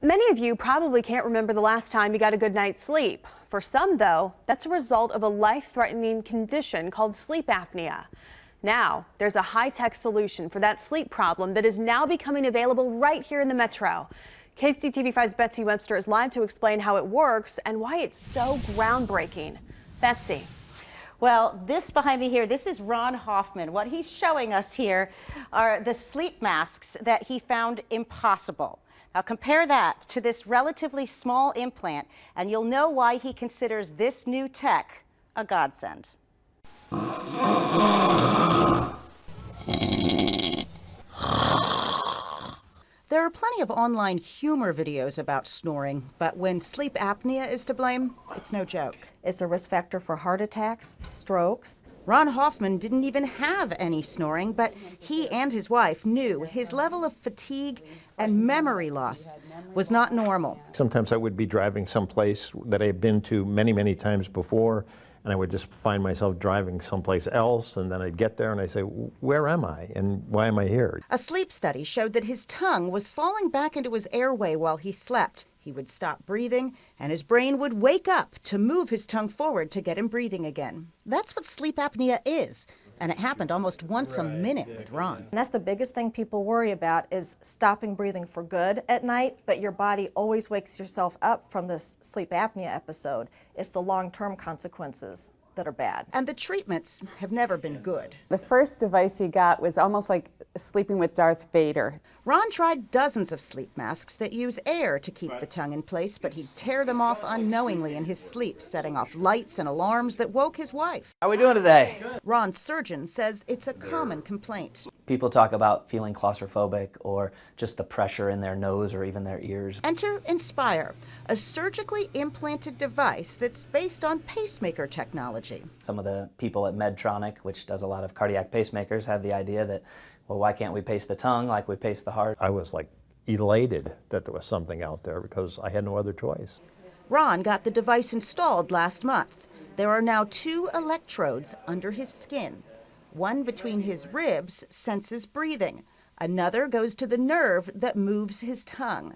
Many of you probably can't remember the last time you got a good night's sleep. For some, though, that's a result of a life-threatening condition called sleep apnea. Now, there's a high-tech solution for that sleep problem that is now becoming available right here in the metro. KCTV5's Betsy Webster is live to explain how it works and why it's so groundbreaking. Betsy. Well, this behind me here, this is Ron Hofmann. What he's showing us here are the sleep masks that he found impossible. Now compare that to this relatively small implant, and you'll know why he considers this new tech a godsend. There are plenty of online humor videos about snoring, but when sleep apnea is to blame, it's no joke. It's a risk factor for heart attacks, strokes. Ron Hofmann didn't even have any snoring, but he and his wife knew his level of fatigue and memory loss was not normal. Sometimes I would be driving someplace that I had been to many, many times before, and I would just find myself driving someplace else, and then I'd get there and I'd say, where am I and why am I here? A sleep study showed that his tongue was falling back into his airway while he slept. He would stop breathing, and his brain would wake up to move his tongue forward to get him breathing again. That's what sleep apnea is, and it happened almost once a minute with Ron. And that's the biggest thing people worry about is stopping breathing for good at night, but your body always wakes yourself up from this sleep apnea episode. It's the long-term consequences that are bad. And the treatments have never been good. The first device he got was almost like sleeping with Darth Vader. Ron tried dozens of sleep masks that use air to keep the tongue in place, but he'd tear them off unknowingly in his sleep, setting off lights and alarms that woke his wife. How are we doing today? Ron's surgeon says it's a common complaint. People talk about feeling claustrophobic or just the pressure in their nose or even their ears. Enter Inspire, a surgically implanted device that's based on pacemaker technology. Some of the people at Medtronic, which does a lot of cardiac pacemakers, had the idea that, well, why can't we pace the tongue like we pace the heart? I was like elated that there was something out there because I had no other choice. Ron got the device installed last month. There are now 2 electrodes under his skin. One between his ribs senses breathing. Another goes to the nerve that moves his tongue.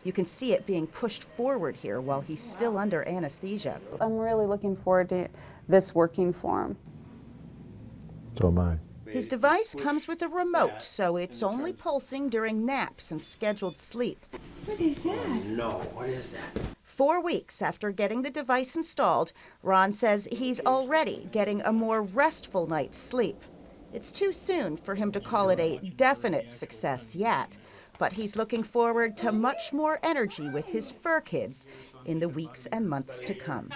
You can see it being pushed forward here while he's still under anesthesia. I'm really looking forward to this working for him. So am I. His device comes with a remote, so it's only pulsing during naps and scheduled sleep. What is that? No, what is that? 4 weeks after getting the device installed, Ron says he's already getting a more restful night's sleep. It's too soon for him to call it a definite success yet, but he's looking forward to much more energy with his fur kids in the weeks and months to come.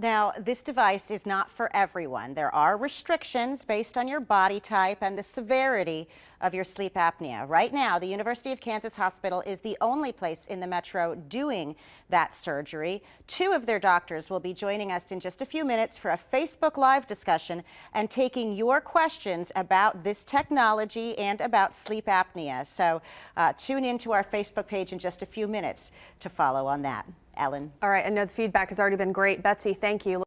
Now, this device is not for everyone. There are restrictions based on your body type and the severity of your sleep apnea. Right now, the University of Kansas Hospital is the only place in the metro doing that surgery. 2 of their doctors will be joining us in just a few minutes for a Facebook Live discussion and taking your questions about this technology and about sleep apnea. So tune into our Facebook page in just a few minutes to follow on that. Ellen. All right, I know the feedback has already been great. Betsy, thank you.